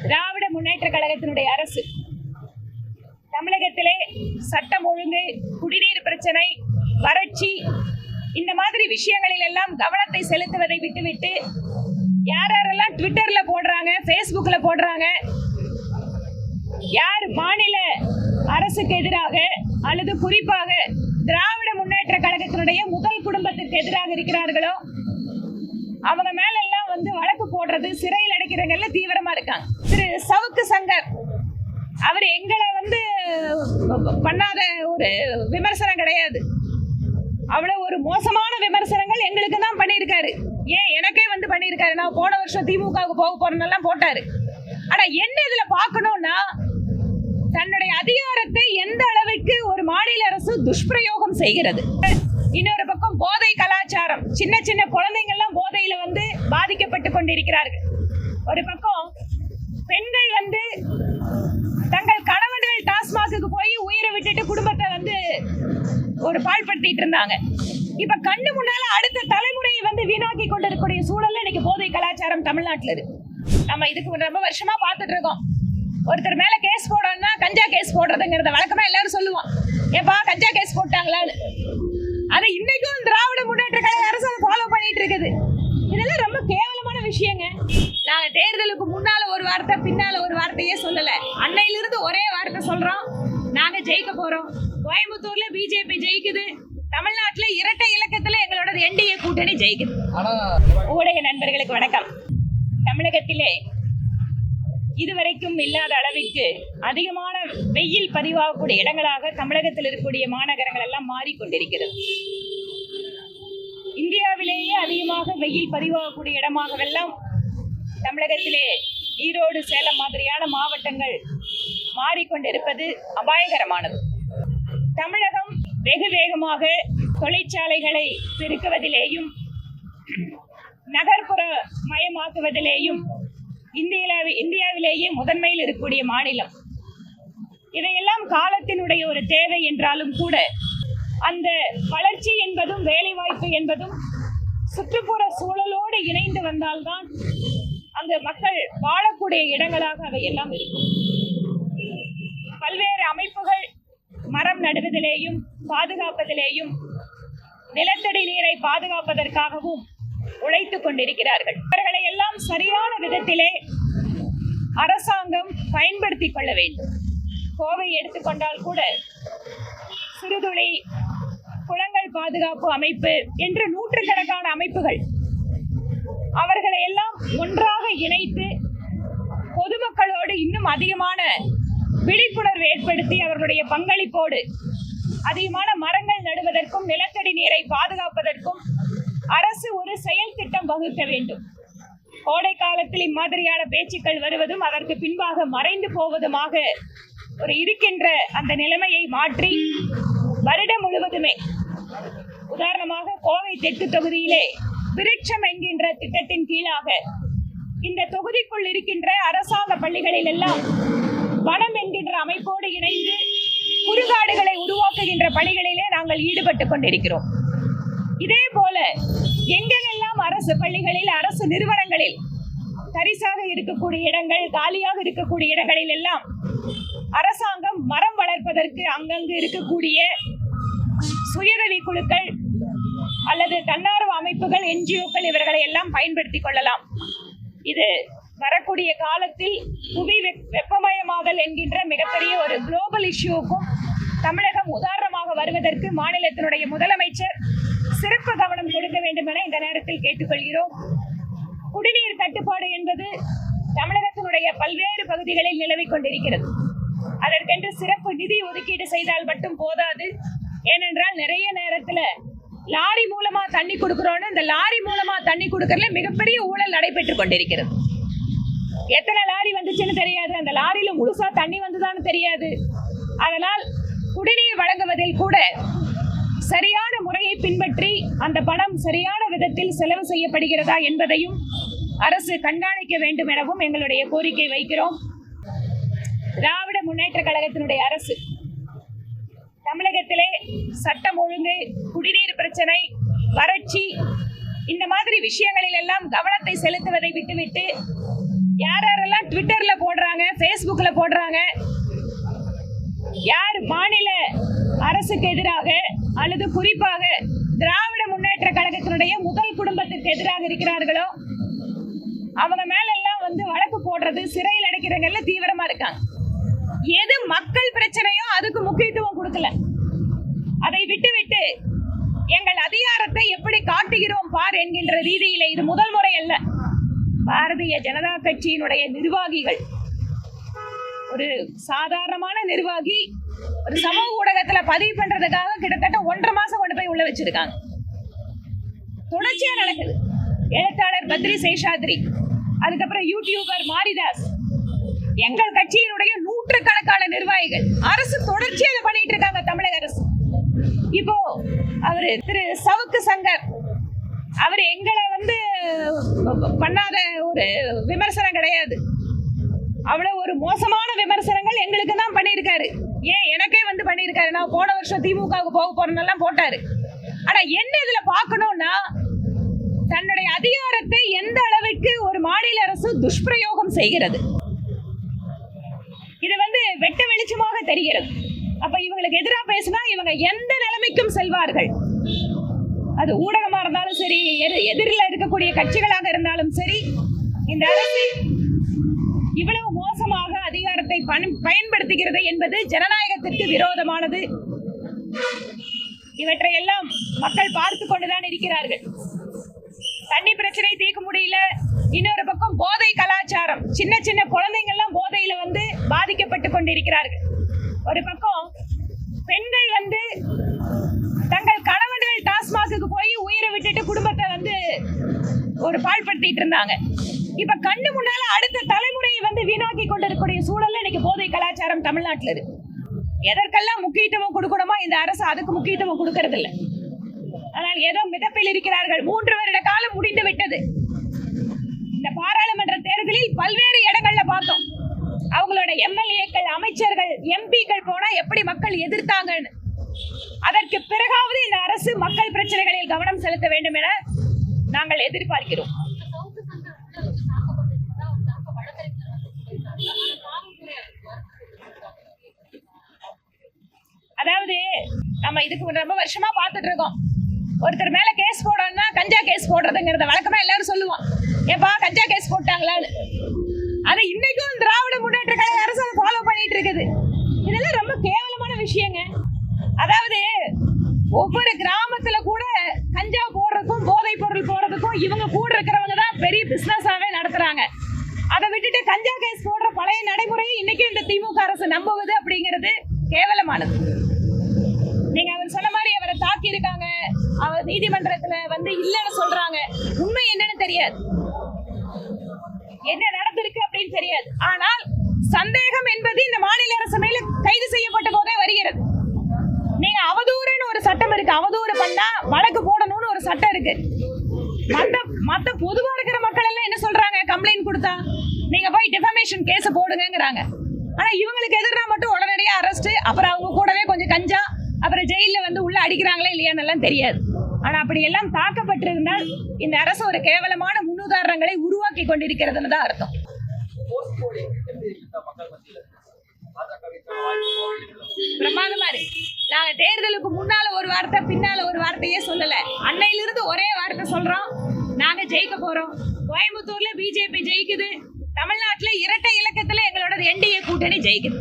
திராவிட முன்னேற்ற கழகத்தினுடைய அரசு தமிழகத்திலே சட்டம் ஒழுங்கு, குடிநீர் பிரச்சனை, வறட்சி இந்த மாதிரி விஷயங்களில் எல்லாம் கவனத்தை செலுத்துவதை விட்டுவிட்டு யாரெல்லாம் ட்விட்டர்ல போடுறாங்க, ஃபேஸ்புக்ல போடுறாங்க, யார் மாநில அரசுக்கு எதிராக அல்லது குறிப்பாக திராவிட முன்னேற்ற கழகத்தினுடைய முதல் குடும்பத்திற்கு எதிராக இருக்கிறார்களோ அவங்க மேல எல்லாம் வழக்கு போடுறது, சிறையில் அடைக்கிறவங்க தீவிரமா இருக்காங்க. திரு சவுக்கு சங்கர் அவர் எங்களை பண்ணாத ஒரு விமர்சனம் கிடையாது. அவ்வளவு ஒரு மோசமான விமர்சனங்கள் எங்களுக்கு தான் பண்ணியிருக்காரு. ஏன் எனக்கே பண்ணியிருக்காரு. நான் போன வருஷம் திமுகவுக்கு போக போறேன்னெல்லாம் போட்டாரு. ஆனா என்ன இதுல பார்க்கணும்னா, தன்னுடைய அதிகாரத்தை எந்த அளவுக்கு ஒரு மாநில அரசு துஷ்பிரயோகம் செய்கிறது. இன்னொரு பக்கம் போதை கலாச்சாரம், சின்ன சின்ன குழந்தைங்க எல்லாம் போதையில பாதிக்கப்பட்டு கொண்டிருக்கிறார்கள். ஒரு பக்கம் பெண்கள் தங்கள் கணவன்கள் டாஸ்மாக்கு போய் உயிரை விட்டுட்டு குடும்பத்தை ஒரு பாழ்படுத்திட்டு இருந்தாங்க. இப்ப கண்ணு முன்னால அடுத்த தலைமுறையை வீணாக்கி கொண்டிருக்கக்கூடிய சூழல்ல இன்னைக்கு போதை கலாச்சாரம் தமிழ்நாட்டுல இருக்கு. நம்ம இதுக்கு ரொம்ப வருஷமா பார்த்துட்டு இருக்கோம். ஒருத்தர் மேல கேஸ் போடணும்னா கஞ்சா கேஸ் போடுறதுங்கிறத வழக்கமா எல்லாரும் சொல்லுவான். ஏப்பா கஞ்சா கேஸ் போட்டாங்களான்னு. அதை இன்னைக்கும் திராவிட முன்னேற்ற கழக அரசு ஃபாலோ பண்ணிட்டு இருக்குது. இதெல்லாம் ரொம்ப கேவலமான விஷயங்க. நாங்க தேர்தலுக்கு முன்னால ஒரு வார்த்தை, பின்னால ஒரு வார்த்தையே சொல்லல. அன்னையிலிருந்து ஒரே வார்த்தை சொல்றோம், நாங்க ஜெயிக்க போறோம். கோயம்புத்தூர்ல பிஜேபி ஜெயிக்குது. தமிழ்நாட்டுல இரட்டை இலக்கத்துல எங்களோட என்டிஏ கூட்டணி ஜெயிக்குது. ஊடக நண்பர்களுக்கு வணக்கம். தமிழகத்திலே இதுவரைக்கும் இல்லாத அளவிற்கு அதிகமான வெயில் பதிவாகக்கூடிய இடங்களாக தமிழகத்தில் இருக்கக்கூடிய மாநகரங்கள் எல்லாம் மாறிக்கொண்டிருக்கிறது. இந்தியாவிலேயே அதிகமாக வெயில் பதிவாகக்கூடிய இடமாகவெல்லாம் தமிழகத்திலே ஈரோடு, சேலம் மாதிரியான மாவட்டங்கள் மாறிக்கொண்டிருப்பது அபாயகரமானது. தமிழகம் வெகு வேகமாக தொழிற்சாலைகளை பெருக்குவதிலேயும் நகர்ப்புற மயமாக்குவதிலேயும் இந்தியாவிலேயே முதன்மையில் இருக்கக்கூடிய மாநிலம். இதையெல்லாம் காலத்தினுடைய ஒரு தேவை என்றாலும் கூட அந்த வளர்ச்சி என்பதும் வேலைவாய்ப்பு என்பதும் சுற்றுப்புற சூழலோடு இணைந்து வந்தால்தான் அங்கு மக்கள் வாழக்கூடிய இடங்களாக அவையெல்லாம் இருக்கும். பல்வேறு அமைப்புகள் மரம் நடுவதிலேயும் பாதுகாப்பதிலேயும் நிலத்தடி நீரை பாதுகாப்பதற்காகவும் உழைத்துக் கொண்டிருக்கிறார்கள். அவர்களை எல்லாம் சரியான விதத்திலே அரசாங்கம் பயன்படுத்திக் கொள்ள வேண்டும். கோவை எடுத்துக்கொண்டால் கூட சிறுதுளி குளங்கள் பாதுகாப்பு அமைப்பு என்று நூற்றுக்கணக்கான அமைப்புகள், அவர்களை எல்லாம் ஒன்றாக இணைத்து பொதுமக்களோடு இன்னும் அதிகமான விழிப்புணர்வு ஏற்படுத்தி அவர்களுடைய பங்களிப்போடு அதிகமான மரங்கள் நடுவதற்கும் நிலத்தடி நீரை பாதுகாப்பதற்கும் அரசு ஒரு செயல் திட்டம் வகுக்க வேண்டும். கோடை காலத்தில் இம்மாதிரியான பேச்சுக்கள் வருவதும் அதற்கு பின்பாக மறைந்து போவதுமாக ஒரு இருக்கின்ற அந்த நிலைமையை மாற்றி வருடம் முழுவதுமே, உதாரணமாக கோவை தெற்கு தொகுதியிலே விருட்சம் என்கின்ற திட்டத்தின் கீழாக இந்த தொகுதிக்குள் இருக்கின்ற அரசாங்க பள்ளிகளில் எல்லாம் வனம் என்கின்ற அமைப்போடு இணைந்து குறுகாடுகளை உருவாக்குகின்ற பணிகளிலே நாங்கள் ஈடுபட்டு கொண்டிருக்கிறோம். இதே போல எங்கெல்லாம் அரசு பள்ளிகளில், அரசு நிறுவனங்களில் தரிசாக இருக்கக்கூடிய இடங்கள், காலியாக இருக்கக்கூடிய இடங்களில் எல்லாம் அரசாங்கம் மரம் வளர்ப்பதற்கு அங்கங்கு இருக்கக்கூடிய சுயதவி குழுக்கள் அல்லது தன்னார்வ அமைப்புகள், என்ஜிஓக்கள் இவர்களை எல்லாம் பயன்படுத்திக் கொள்ளலாம். இது வரக்கூடிய காலத்தில் புவி வெப்பமயமாதல் என்கின்ற மிகப்பெரிய ஒரு குளோபல் இஷ்யூவுக்கும் தமிழகம் உதாரணமாக வருவதற்கு மாநிலத்தினுடைய முதலமைச்சர் சிறப்பு கவனம் கொடுக்க வேண்டும் என இந்த நேரத்தில் கேட்டுக்கொள்கிறோம். குடிநீர் தட்டுப்பாடு என்பது தமிழகத்தினுடைய பல்வேறு பகுதிகளில் நிலவிக் கொண்டிருக்கிறது. அதற்கென்று சிறப்பு நிதி ஒதுக்கீடு செய்தால் மட்டும் போதாது. ஏனென்றால் நிறைய நேரத்தில் லாரி மூலமா தண்ணி கொடுக்கிறோன்னு இந்த லாரி மூலமா தண்ணி கொடுக்கறதுல மிகப்பெரிய ஊழல் நடைபெற்றுக் கொண்டிருக்கிறது. எத்தனை லாரி வந்துச்சுன்னு தெரியாது, அந்த லாரியில முழுசா தண்ணி வந்துதான்னு தெரியாது. அதனால் குடிநீர் வழங்குவதில் கூட சரியான முறையை பின்பற்றி அந்த பணம் சரியான விதத்தில் செலவு செய்யப்படுகிறதா என்பதையும் அரசு கண்காணிக்க வேண்டும் எனவும் எங்களுடைய கோரிக்கை வைக்கிறோம். திராவிட முன்னேற்ற கழகத்தினுடைய அரசு தமிழகத்திலே சட்டம் ஒழுங்கு, குடிநீர் பிரச்சனை, வறட்சி இந்த மாதிரி விஷயங்களில் எல்லாம் கவனத்தை செலுத்துவதை விட்டுவிட்டு யாரெல்லாம் ட்விட்டர்ல போடுறாங்க, ஃபேஸ்புக்ல போடுறாங்க. யார் மாநில அரசுக்கு எதிராக அல்லது குறிப்பாக திராவிட முன்னேற்ற கழகத்தினுடைய முதல் குடும்பத்திற்கு எதிராக இருக்கிறார்களோ அவங்க மேல எல்லாம் வழக்கு போடுறது, சிறையில் அடைக்கிறவங்க தீவிரமா இருக்காங்க. எது மக்கள் பிரச்சனையோ அதுக்கு முக்கியத்துவம் கொடுக்கல. அதை விட்டுவிட்டு எங்கள் அதிகாரத்தை எப்படி காட்டுகிறோம் பார் என்கின்ற ரீதியில இது முதல் முறை அல்ல. பாரதிய ஜனதா கட்சியினுடைய நிர்வாகிகள், ஒரு சாதாரணமான நிர்வாகி ஒரு சமூக ஊடகத்துல பதிவு பண்றதுக்காக கிட்டத்தட்ட 1.5 மாசம் கொண்டு போய் உள்ள வச்சிருக்காங்க. தொடர்ச்சியா நடக்குது. எழுத்தாளர் பத்ரி சேஷாத்ரி, அதுக்கப்புறம் யூடியூபர் மாரிதாஸ், எங்கள் கட்சியினுடைய நூற்றுக்கணக்கான நிர்வாகிகள், அரசு தொடர்ச்சியா இதை பண்ணிட்டு இருக்காங்க. தமிழக அரசு இப்போ அவரு திரு சவுக்கு சங்கர், அவர் எங்களை பண்ணாத ஒரு விமர்சனம் கிடையாது. அவ்வளவு ஒரு மோசமான விமர்சனங்கள் எங்களுக்கு தான் பண்ணியிருக்காரு. ஏன் எனக்கே பண்ணியிருக்காரு. நான் போன வருஷம் திமுகவுக்கு போக போறேன்னெல்லாம் போட்டாரு. ஆனா என்ன இதுல பார்க்கணும்னா, தன்னுடைய அதிகாரத்தை எந்த அளவுக்கு ஒரு மாநில அரசு துஷ்பிரயோகம் செய்கிறது, இது வெட்ட வெளிச்சமாக தெரிகிறது. அப்ப இவங்களுக்கு எதிராக பேசினா இவங்க எந்த நிலைமைக்கும் செல்வார்கள். அது ஊடகமா இருந்தாலும் சரி, எதிரில் இருக்கக்கூடிய கட்சிகளாக இருந்தாலும் சரி, இந்த அரசு இவ்வளவு மோசமாக அதிகாரத்தை பயன்படுத்துகிறது என்பது ஜனநாயகத்திற்கு விரோதமானது. இவற்றை எல்லாம் மக்கள் பார்த்து கொண்டுதான் இருக்கிறார்கள். தண்ணி பிரச்சனை தீர்க்க முடியல. இன்னொரு பக்கம் போதை கலாச்சாரம், சின்ன சின்ன குழந்தைங்க எல்லாம் போதையில பாதிக்கப்பட்டு கொண்டிருக்கிறார்கள். ஒரு பக்கம் பெண்கள் தங்கள் கணவன்கள் டாஸ்மாக்கு போய் உயிரை விட்டுட்டு குடும்பத்தை ஒரு பாழ்படுத்திட்டு இருந்தாங்க. இப்ப கண்ணு முன்னால அடுத்த தலைமுறையை வீணாக்கி கொண்டிருக்கக்கூடிய சூழல்ல இன்னைக்கு போதை கலாச்சாரம் தமிழ்நாட்டில் இருக்கு. எதற்கெல்லாம் முக்கியத்துவம் கொடுக்கணுமோ இந்த அரசு அதுக்கு முக்கியத்துவம் கொடுக்கறது இல்லை. ஆனால் ஏதோ மிதப்பில் இருக்கிறார்கள். 3 வருட காலம் முடிந்து விட்டது. இந்த பாராளுமன்ற தேர்தலில் பல்வேறு இடங்கள்ல பார்த்தோம். அவங்களோட எம்எல்ஏக்கள், அமைச்சர்கள், எம்பிக்கள் போனா எப்படி மக்கள் எதிர்த்தாங்கன்னு. அதற்கு பிறகாவது இந்த அரசு மக்கள் பிரச்சனைகளில் கவனம் செலுத்த வேண்டும் என நாங்கள் எதிர்பார்க்கிறோம். அதாவது நம்ம இதுக்கு ரொம்ப வருஷமா பார்த்துட்டு இருக்கோம். ஒருத்தர் மேல கேஸ் போடணும்னா கஞ்சா கேஸ் போடுறதுங்கிறத வழக்கமா எல்லாரும் சொல்லுவோம். ஏப்பா கஞ்சா கேஸ் போட்டாங்களான்னு. அது இன்னைக்கும் திராவிட முன்னேற்ற கழக அரசு அதை ஃபாலோ பண்ணிட்டு இருக்குது. இதெல்லாம் ரொம்ப கேவலமான விஷயங்க. அதாவது ஒவ்வொரு கிராமத்துல கூட கஞ்சா போடுறதுக்கும் போதை பொருள் போடுறதுக்கும் இவங்க கூட இருக்கிறவங்க தான் பெரிய பிசினஸாவே நடத்துறாங்க. அதை விட்டுட்டு கஞ்சா கேஸ் போடுற பழைய நடைமுறையை இன்னைக்கு இந்த திமுக அரசு நம்புவது அப்படிங்கிறது கேவலமானது. நீங்க அவர் சொன்ன மாதிரி அவரை தாக்கி இருக்காங்க, அவர் நீதிமன்றத்துல இல்லைன்னு சொல்றாங்க. உண்மை என்னன்னு தெரியாது, என்ன நடந்திருக்கு அப்படின்னு தெரியாது. ஆனால் சந்தேகம் என்பது இந்த மாநில அரசு மேல கைது செய்யப்பட்ட போதே வருகிறது. நீங்க அவதூறுன்னு ஒரு சட்டம் இருக்கு, அவதூறு பண்ணா வழக்கு போடணும்னு ஒரு சட்டம் இருக்கு. மத்த பொதுவா இருக்கிற மக்கள் எல்லாம் என்ன சொல்றாங்க, கம்ப்ளைண்ட் கொடுத்தா நீங்க போய் டிஃபமேஷன் கேஸ் போடுங்கங்கறாங்க. ஆனா இவங்களுக்கு எதிரா மட்டும் உடனடியா அரெஸ்ட், அப்புறம் அவங்க கூடவே கொஞ்சம் கஞ்சா, அப்புறம் ஜெயில உள்ள அடிக்கிறாங்களா இல்லையான்னு எல்லாம் தெரியாது. ஆனா அப்படி எல்லாம் தாக்கப்பட்டிருந்தால் இந்த அரசு ஒரு கேவலமான முன்னுதாரணங்களை உருவாக்கி கொண்டிருக்கிறதுன்னு தான் அர்த்தம். பிரமாதமா இருக்கு. நாங்க தேர்தலுக்கு முன்னால ஒரு வார்த்தை, பின்னால ஒரு வார்த்தையே சொல்லல. அன்னையிலிருந்து ஒரே வார்த்தை சொல்றோம், நாங்க ஜெயிக்க போறோம். கோயம்புத்தூர்ல பிஜேபி ஜெயிக்குது, தமிழ்நாட்டுல இரட்டை இலக்கத்துல எங்களோட என்டிஏ கூட்டணி ஜெயிக்குது.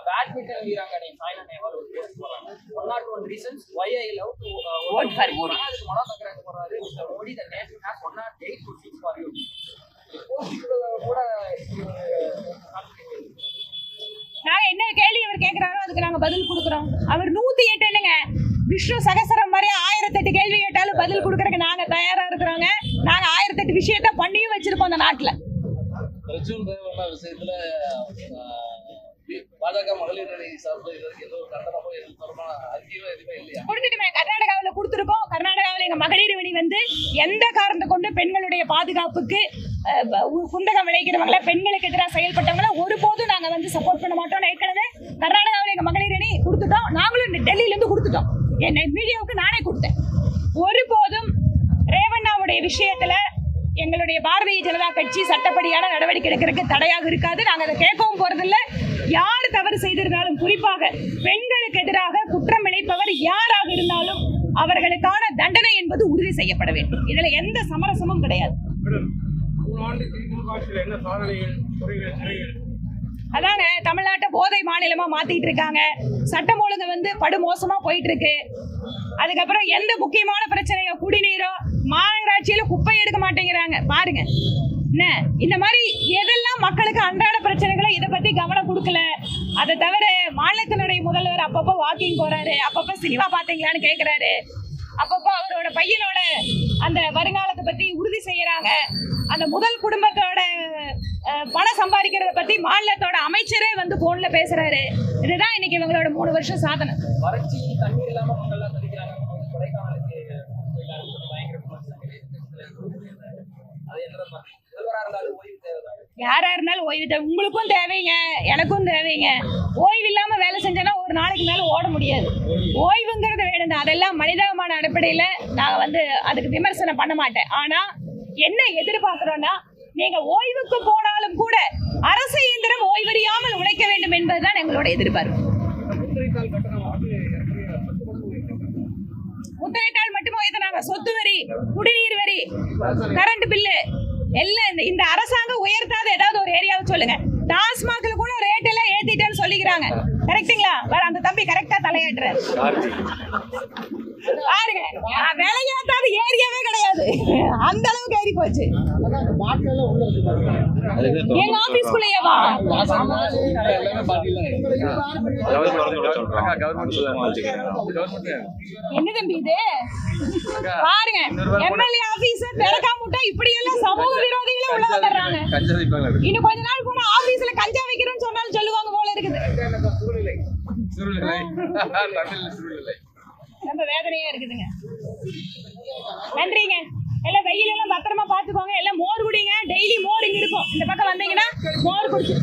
பேட்மிண்டன் வீராங்கனை சாய்னா நேவால் ஒரு போஸ்ட் போறாங்க. 101 reasons why I love to vote for Modi. அதுக்கு மனோதக்கராஜ் போறாரு, Mr. Modi the nation has 108 good things for you. Post கூட நாங்க என்ன கேள்வி அவர் கேக்குறாரோ அதுக்கு நாங்க பதில் கொடுக்கறோம். அவர் 108 என்னங்க விஷ்ணு சகசரம் மாதிரி 1008 கேள்வி கேட்டாலும் பதில் கொடுக்கறதுக்கு நாங்க தயாரா இருக்கிறோங்க. நாங்க 1008 விஷயத்தை பண்ணியும் வச்சிருக்கோம் அந்த நாட்டுல. அர்ஜுன் தேவண்ணா விஷயத்துல பாஜக மகளிர் அணி சார்பில் இதற்கு எந்த ஒரு கண்டனமோ எதிர்பார்ப்பான அறிக்கையோ எதுவுமே இல்லையா? கொடுத்துட்டுமே, கர்நாடகாவில் கொடுத்துருக்கோம். கர்நாடகாவில் எங்க மகளிர் அணி எந்த காரணத்தை கொண்டு பெண்களுடைய பாதுகாப்புக்கு குந்தகம் விளைக்கிறவங்கள, பெண்களுக்கு எதிராக செயல்பட்டவங்கள ஒருபோதும் நாங்க சப்போர்ட் பண்ண மாட்டோம். ஏற்கனவே கர்நாடகாவில் எங்க மகளிர் அணி கொடுத்துட்டோம். நாங்களும் டெல்லியில இருந்து கொடுத்துட்டோம். என் மீடியாவுக்கு நானே கொடுத்தேன். ஒருபோதும் ரேவண்ணாவுடைய விஷயத்துல எங்களுடைய பாரதிய ஜனதா கட்சி சட்டப்படியான நடவடிக்கை எடுக்கிறதுக்கு தடையாக இருக்காது. நாங்கள் அதை கேட்கவும் போறதில்ல. யார் தவறு செய்திருந்தாலும், குறிப்பாக பெண்களுக்கு எதிராக குற்றம் இழைப்பவர் யாராக இருந்தாலும் அவர்களுக்கான தண்டனை என்பது உறுதி செய்யப்பட வேண்டும். இதுல எந்த சமரசமும் கிடையாது. அதாங்க தமிழ்நாட்டை போதை மாநிலமா மாத்திட்டு இருக்காங்க. சட்டம் ஒழுங்கு படுமோசமா போயிட்டு இருக்கு. அதுக்கப்புறம் எந்த முக்கியமான பிரச்சனையோ, குடிநீரோ, மாநகராட்சியில குப்பை எடுக்க மாட்டேங்கிறாங்க பாருங்க. என்ன இந்த மாதிரி எதெல்லாம் மக்களுக்கு அன்றாட பிரச்சனைகளோ இதை பத்தி கவனம் கொடுக்கல. அதை தவிர மாநிலத்தினுடைய முதல்வர் அப்பப்போ வாக்கிங் போறாரு, அப்பப்போ சினிமா பாத்தீங்களான்னு கேட்கிறாரு, அப்பப்போ அவரோட பையனோட அந்த வருங்காலத்தை பத்தி உறுதி செய்யறாங்க. அந்த முதல் குடும்பத்தோட பணம் சம்பாதிக்கிறத பத்தி மாநிலத்தோட அமைச்சரே போன்ல பேசுறாரு. இதுதான் இன்னைக்கு இவங்களோட 3 வருஷம் சாதனை. வறட்சி, தண்ணீர் இல்லாம மக்கள் எல்லாம் தவிக்கிறாங்க. கொடைக்கானலுக்கு பயங்கர யாரா இருந்தாலும் ஓய்வு தேவை. உங்களுக்கும் தேவைங்க, எனக்கும் தேவைங்க. ஓய்வு இல்லாம வேலை செஞ்சோன்னா ஒரு நாளைக்கு மேல ஓட முடியாது. ஓய்வுங்கிறது வேணும். அதெல்லாம் மனிதாபிமான அடிப்படையில நான் அதுக்கு விமர்சனம் பண்ண மாட்டேன். ஆனா என்ன எதிர்பார்க்கிறோம்னா, நீங்க ஓய்வுக்கு போனாலும் கூட அரசு இயந்திரம் ஓய்வறியாமல் உழைக்க வேண்டும் என்பதுதான் எங்களோட எதிர்பார்ப்பு. முத்திரைத்தாள் மட்டுமே உயர்த்தினாங்க. சொத்து வரி, குடிநீர் வரி, கரண்ட் பில்லு எல்லாம் இந்த அரசாங்கம் உயர்த்தாத ஏதாவது ஒரு ஏரியாவை சொல்லுங்க. டாஸ்மாக்ல கூட ரேட் எல்லாம் ஏத்திட்டேன்னு சொல்லிக்கிறாங்க. கரெக்டுங்களா? வேற அந்த தம்பி கரெக்டா தலையாட்டுறாரு பாருங்க. விலையாத்தாத ஏரியாவே கிடையாது, அந்த அளவுக்கு ஏறி போச்சு. எங்க ஆபீஸ்க்குள்ளேயேவா? என்ன தம்பி இது பாருங்க. எம்எல்ஏ ஆபீஸ் திறக்காம இப்படி எல்லாம் சமூக விரோதிகளே உள்ள வந்துடுறாங்க. இன்னும் கொஞ்ச நாள் போனா ஆபீஸ்ல கஞ்சா வைக்கிறோம்னு சொன்னாலும் சொல்லுவாங்க போல இருக்குது. ரொம்ப வேதனையா இருக்குதுங்க. நன்றிங்க. எல்லாம் வெயில் எல்லாம் பத்திரமா பாத்துக்கோங்க. எல்லாம் மோர் குடிங்க. டெய்லி மோர் இங்க இருக்கும். இந்த பக்கம் வந்தீங்கன்னா மோர் குடிச்சு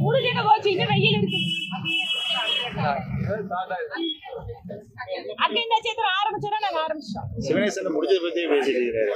முடிஞ்சிட போச்சு. இன்னும் வெயில் இருக்கு. அக்கா இந்த சேத்திரம் ஆரம்பிச்சோன்னா நாங்க ஆரம்பிச்சோம். சிவனேசன் முடிஞ்சதை பத்தி பேசிட்டு இருக்கிறாரு.